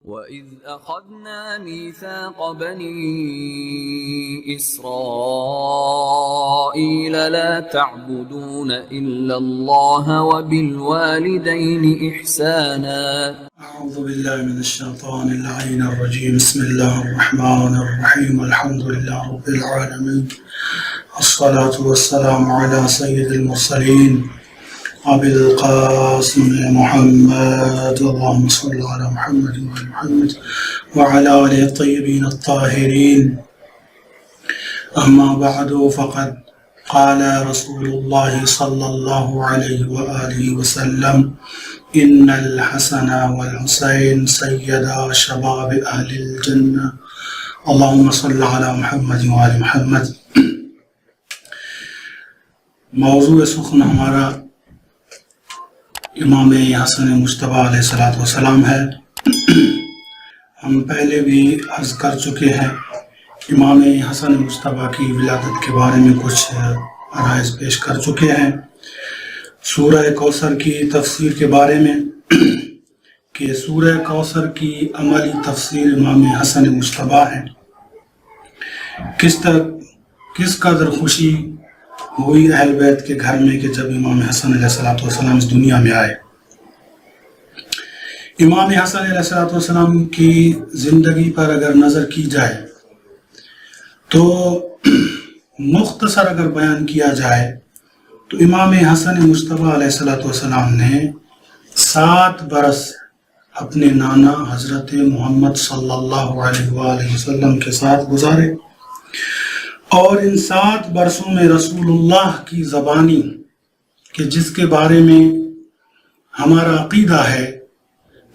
وَإِذْ أَخَذْنَا مِيثَاقَ بَنِي إِسْرَائِيلَ لَا تَعْبُدُونَ إِلَّا اللَّهَ وَبِالْوَالِدَيْنِ إِحْسَانًا. أعوذ بالله من الشيطان اللعين الرجيم. بسم الله الرحمن الرحيم. الحمد لله رب العالمين، الصلاة والسلام على سيد المرسلين أبي القاسم محمد. اللهم صل على محمد وعلى محمد وعلى آله الطيبين الطاهرين. أما بعد، فقد قال رسول الله صلى الله عليه وآله وسلم: إن الحسن والحسين سيدا شباب أهل الجنة. اللهم صل على محمد وعلى محمد. موضوع سخن ہمارا امام حسن مجتبیٰ علیہ السلام ہے. ہم پہلے بھی عرض کر چکے ہیں امام حسن مجتبیٰ کی ولادت کے بارے میں کچھ عرائض پیش کر چکے ہیں. سورہ کوثر کی تفسیر کے بارے میں کہ سورہ کوثر کی عملی تفسیر امام حسن مجتبیٰ ہے. کس قدر خوشی ہوئی اہل بیت کے گھر میں کہ جب امام حسن علیہ السلام اس دنیا میں آئے. امام حسن علیہ السلام کی زندگی پر اگر نظر کی جائے تو مختصر اگر بیان کیا جائے تو امام حسن مجتبیٰ علیہ السلام نے 7 برس اپنے نانا حضرت محمد صلی اللہ علیہ وآلہ وسلم کے ساتھ گزارے، اور ان 7 برسوں میں رسول اللہ کی زبانی کہ جس کے بارے میں ہمارا عقیدہ ہے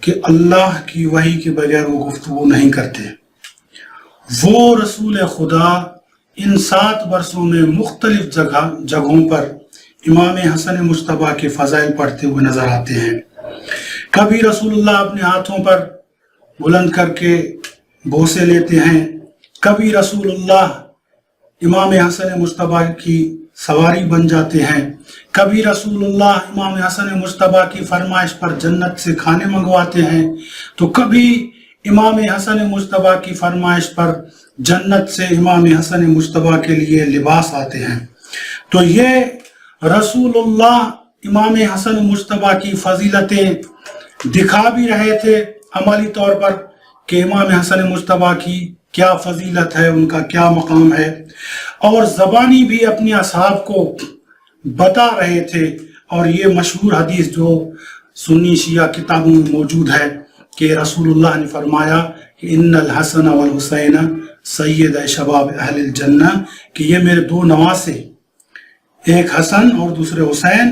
کہ اللہ کی وحی کے بغیر وہ گفتگو نہیں کرتے، وہ رسول خدا ان 7 برسوں میں مختلف جگہوں پر امام حسن مجتبیٰ کے فضائل پڑھتے ہوئے نظر آتے ہیں. کبھی رسول اللہ اپنے ہاتھوں پر بلند کر کے بوسے لیتے ہیں، کبھی رسول اللہ امام حسن مجتبیٰ کی سواری بن جاتے ہیں، کبھی رسول اللہ امام حسن مجتبیٰ کی فرمائش پر جنت سے کھانے منگواتے ہیں، تو کبھی امام حسن مجتبیٰ کی فرمائش پر جنت سے امام حسن مجتبیٰ کے لیے لباس آتے ہیں. تو یہ رسول اللہ امام حسن مجتبیٰ کی فضیلتیں دکھا بھی رہے تھے عملی طور پر کہ امام حسن مجتبیٰ کی کیا فضیلت ہے، ان کا کیا مقام ہے، اور زبانی بھی اپنے اصحاب کو بتا رہے تھے. اور یہ مشہور حدیث جو سنی شیعہ کتابوں میں موجود ہے کہ رسول اللہ نے فرمایا کہ ان الحسن والحسین سید شباب اہل الجنہ، کہ یہ میرے 2 نواسے، ایک حسن اور دوسرے حسین،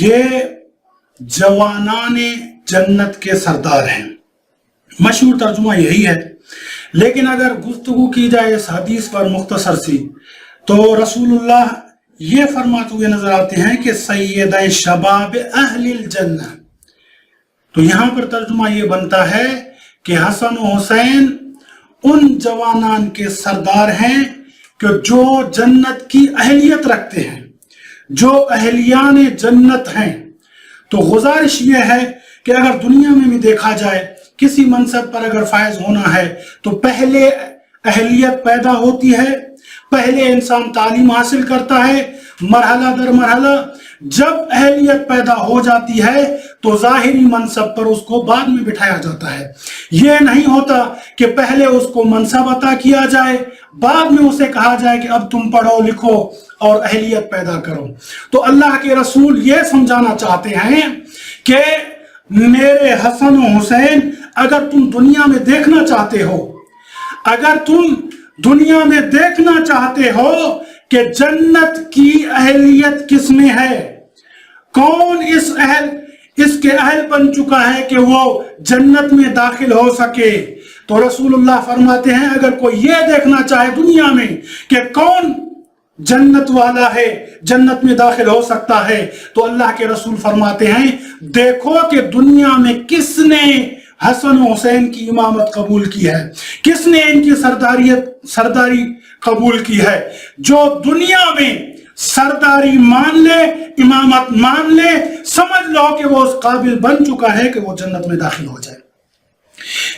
یہ جوانان جنت کے سردار ہیں. مشہور ترجمہ یہی ہے. لیکن اگر گفتگو کی جائے اس حدیث پر مختصر سی تو رسول اللہ یہ فرماتے ہوئے نظر آتے ہیں کہ سید شباب اہل الجنہ. تو یہاں پر ترجمہ یہ بنتا ہے کہ حسن و حسین ان جوانان کے سردار ہیں کہ جو جنت کی اہلیت رکھتے ہیں، جو اہلیان جنت ہیں. تو گزارش یہ ہے کہ اگر دنیا میں بھی دیکھا جائے کسی منصب پر اگر فائز ہونا ہے تو پہلے اہلیت پیدا ہوتی ہے، پہلے انسان تعلیم حاصل کرتا ہے مرحلہ در مرحلہ. جب اہلیت پیدا ہو جاتی ہے تو ظاہری منصب پر اس کو بعد میں بٹھایا جاتا ہے. یہ نہیں ہوتا کہ پہلے اس کو منصب عطا کیا جائے، بعد میں اسے کہا جائے کہ اب تم پڑھو لکھو اور اہلیت پیدا کرو. تو اللہ کے رسول یہ سمجھانا چاہتے ہیں کہ میرے حسن و حسین، اگر تم دنیا میں دیکھنا چاہتے ہو، اگر تم دنیا میں دیکھنا چاہتے ہو کہ جنت کی اہلیت کس میں ہے، کون اس کے اہل بن چکا ہے کہ وہ جنت میں داخل ہو سکے، تو رسول اللہ فرماتے ہیں اگر کوئی یہ دیکھنا چاہے دنیا میں کہ کون جنت والا ہے، جنت میں داخل ہو سکتا ہے، تو اللہ کے رسول فرماتے ہیں دیکھو کہ دنیا میں کس نے حسن و حسین کی امامت قبول کی ہے، کس نے ان کی سرداری قبول کی ہے. جو دنیا میں سرداری مان لے، امامت مان لے، سمجھ لو کہ وہ اس قابل بن چکا ہے کہ وہ جنت میں داخل ہو جائے.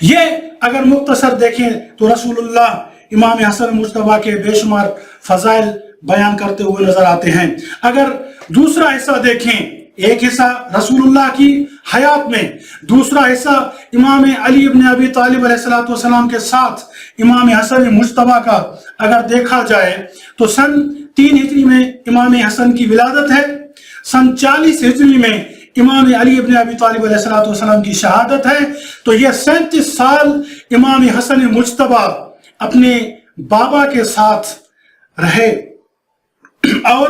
یہ اگر مختصر دیکھیں تو رسول اللہ امام حسن مجتبیٰ کے بے شمار فضائل بیان کرتے ہوئے نظر آتے ہیں۔ اگر دوسرا حصہ دیکھیں، ایک حصہ رسول اللہ کی حیات میں، دوسرا حصہ امام علی ابن ابی طالب علیہ السلام کے ساتھ امام حسن مجتبیٰ کا اگر دیکھا جائے تو سن 3 ہجری میں امام حسن کی ولادت ہے، سن 40 ہجری میں امام علی ابن ابی طالب علیہ السلام کی شہادت ہے۔ تو یہ 37 سال امام حسن مجتبیٰ اپنے بابا کے ساتھ رہے، اور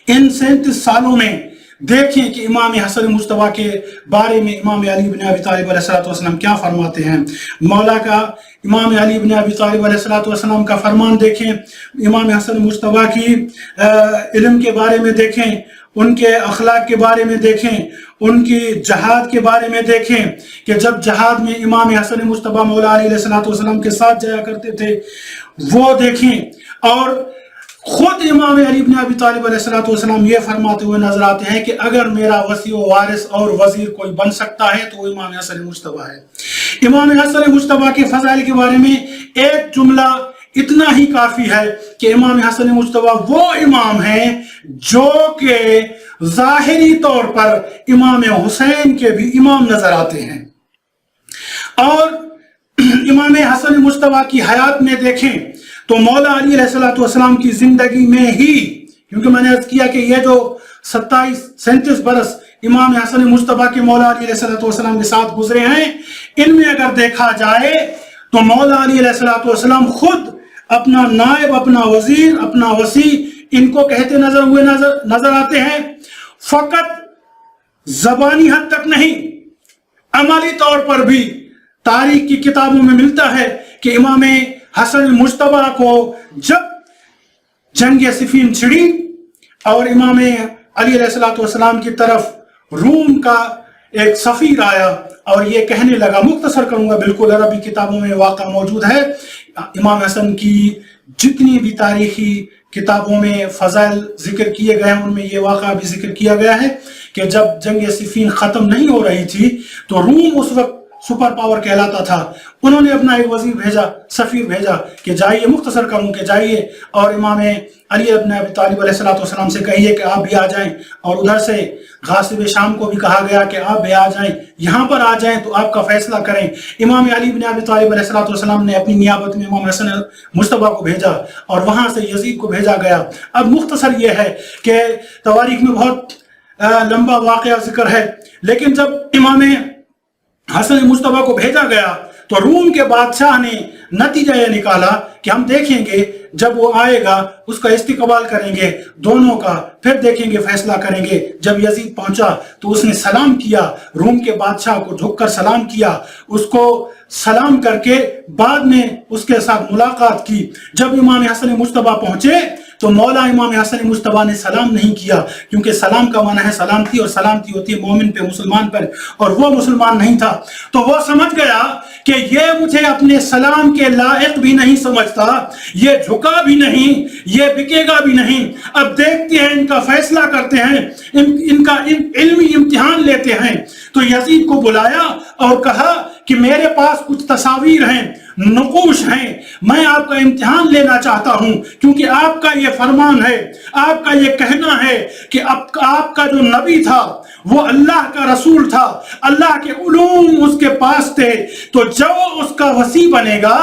ان 37 سالوں میں دیکھیں کہ امام حسن مجتبیٰ کے بارے میں امام علی بن ابی طالب علیہ السلام کیا فرماتے ہیں۔ مولا کا امام علی بن ابی طالب علیہ السلام کا فرمان دیکھیں، امام حسن مجتبیٰ کی علم کے بارے میں دیکھیں، ان کے اخلاق کے بارے میں دیکھیں، ان کی جہاد کے بارے میں دیکھیں کہ جب جہاد میں امام حسن مجتبیٰ مولا علی علیہ السلام کے ساتھ جایا کرتے تھے وہ دیکھیں، اور خود امام علی بن ابی طالب علیہ السلام یہ فرماتے ہوئے نظر آتے ہیں کہ اگر میرا وصی و وارث اور وزیر کوئی بن سکتا ہے تو وہ امام حسن مجتبیٰ ہے۔ امام حسن مجتبیٰ کے فضائل کے بارے میں ایک جملہ اتنا ہی کافی ہے کہ امام حسن مجتبیٰ وہ امام ہیں جو کہ ظاہری طور پر امام حسین کے بھی امام نظر آتے ہیں۔ اور امام حسن مجتبیٰ کی حیات میں دیکھیں تو مولا علی علیہ السلام کی زندگی میں ہی، کیونکہ میں نے عرض کیا کہ یہ جو 37 برس امام حسن مجتبیٰ کے مولا علی علیہ السلام کے ساتھ گزرے ہیں، ان میں اگر دیکھا جائے تو مولا علی علیہ السلام خود اپنا نائب، اپنا وزیر، اپنا وصی ان کو کہتے نظر آتے ہیں۔ فقط زبانی حد تک نہیں، عملی طور پر بھی تاریخ کی کتابوں میں ملتا ہے کہ امام حسن مجتبیٰ کو جب جنگ صفین چھڑی اور امام علی علیہ السلام کی طرف روم کا ایک سفیر آیا اور یہ کہنے لگا، مختصر کروں گا، بالکل عربی کتابوں میں واقعہ موجود ہے، امام حسن کی جتنی بھی تاریخی کتابوں میں فضائل ذکر کیے گئے ہیں ان میں یہ واقعہ بھی ذکر کیا گیا ہے کہ جب جنگ صفین ختم نہیں ہو رہی تھی تو روم اس وقت سپر پاور کہلاتا تھا، انہوں نے اپنا ایک وزیر بھیجا، سفیر بھیجا کہ جائیے، مختصر کروں کہ جائیے اور امام علی ابن ابی طالب علیہ السلام سے کہیے کہ آپ بھی آ جائیں، اور ادھر سے غاصب شام کو بھی کہا گیا کہ آپ بھی آ جائیں، یہاں پر آ جائیں تو آپ کا فیصلہ کریں۔ امام علی ابن ابی طالب علیہ السلام نے اپنی نیابت میں امام حسن مجتبیٰ کو بھیجا اور وہاں سے یزید کو بھیجا گیا۔ اب مختصر یہ ہے کہ تواریخ میں بہت لمبا واقعہ ذکر ہے، لیکن جب امام حسن مجتبیٰ کو بھیجا گیا تو روم کے بادشاہ نے نتیجہ یہ نکالا کہ ہم دیکھیں گے جب وہ آئے گا اس کا استقبال کریں گے دونوں کا، پھر دیکھیں گے فیصلہ کریں گے۔ جب یزید پہنچا تو اس نے سلام کیا، روم کے بادشاہ کو جھک کر سلام کیا، اس کو سلام کر کے بعد میں اس کے ساتھ ملاقات کی۔ جب امام حسن مجتبیٰ پہنچے تو مولا امام حسن مجتبیٰ نے سلام نہیں کیا، کیونکہ سلام کا معنی ہے سلامتی، اور سلامتی ہوتی ہے مومن پہ، مسلمان پر، اور وہ مسلمان نہیں تھا۔ تو وہ سمجھ گیا کہ یہ مجھے اپنے سلام کے لائق بھی نہیں سمجھتا، یہ جھکا بھی نہیں، یہ بکے گا بھی نہیں۔ اب دیکھتے ہیں، ان کا فیصلہ کرتے ہیں، ان کا علمی امتحان لیتے ہیں۔ تو یزید کو بلایا اور کہا کہ میرے پاس کچھ تصاویر ہیں، نقوش ہیں، میں آپ کا امتحان لینا چاہتا ہوں، کیونکہ آپ کا یہ فرمان ہے، آپ کا یہ کہنا ہے کہ آپ کا جو نبی تھا وہ اللہ کا رسول تھا، اللہ کے علوم اس کے پاس تھے، تو جو اس کا وصی بنے گا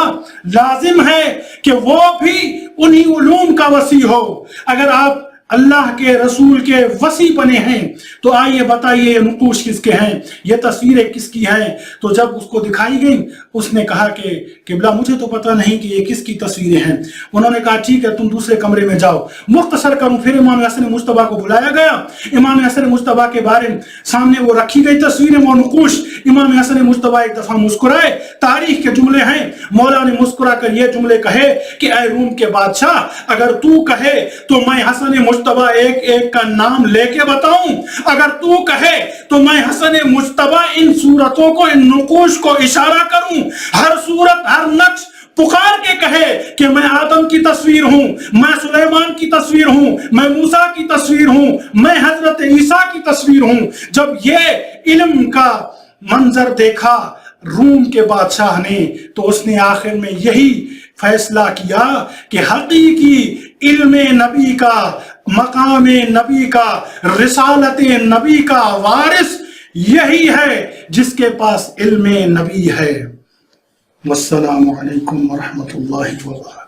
لازم ہے کہ وہ بھی انہی علوم کا وصی ہو۔ اگر آپ اللہ کے رسول کے وصی بنے ہیں تو آئیے بتائیے یہ نقوش کس کے ہیں، یہ تصویریں کس کی ہیں؟ تو جب اس کو دکھائی گئی اس نے کہا کہ قبلہ مجھے تو پتہ نہیں کہ یہ کس کی تصویریں ہیں۔ انہوں نے کہا ٹھیک ہے تم دوسرے کمرے میں جاؤ۔ مختصر کروں، پھر امام حسن مجتبیٰ کو بلایا گیا، امام حسن مجتبیٰ کے بارے سامنے وہ رکھی گئی تصویریں، وہ نقوش۔ امام حسن مجتبیٰ ایک دفعہ مسکرائے، تاریخ کے جملے ہیں، مولا نے مسکرا کر یہ جملے کہے کہ اے روم کے بادشاہ، اگر تو کہے تو میں حسن مجتبیٰ ایک ایک کا نام لے کے بتاؤں، اگر تو کہے تو میں حسن مجتبیٰ ان صورتوں کو، ان نقوش کو اشارہ کروں، ہر صورت، ہر نقش پکار کے کہے کہ میں آدم کی تصویر ہوں، میں سلیمان کی تصویر ہوں، میں موسیٰ کی تصویر ہوں، میں حضرت عیسیٰ کی تصویر ہوں۔ جب یہ علم کا منظر دیکھا روم کے بادشاہ نے، تو اس نے آخر میں یہی فیصلہ کیا کہ حقیقی علم نبی کا، مقام نبی کا، رسالت نبی کا وارث یہی ہے جس کے پاس علم نبی ہے۔ والسلام علیکم ورحمۃ اللہ وبرکاتہ۔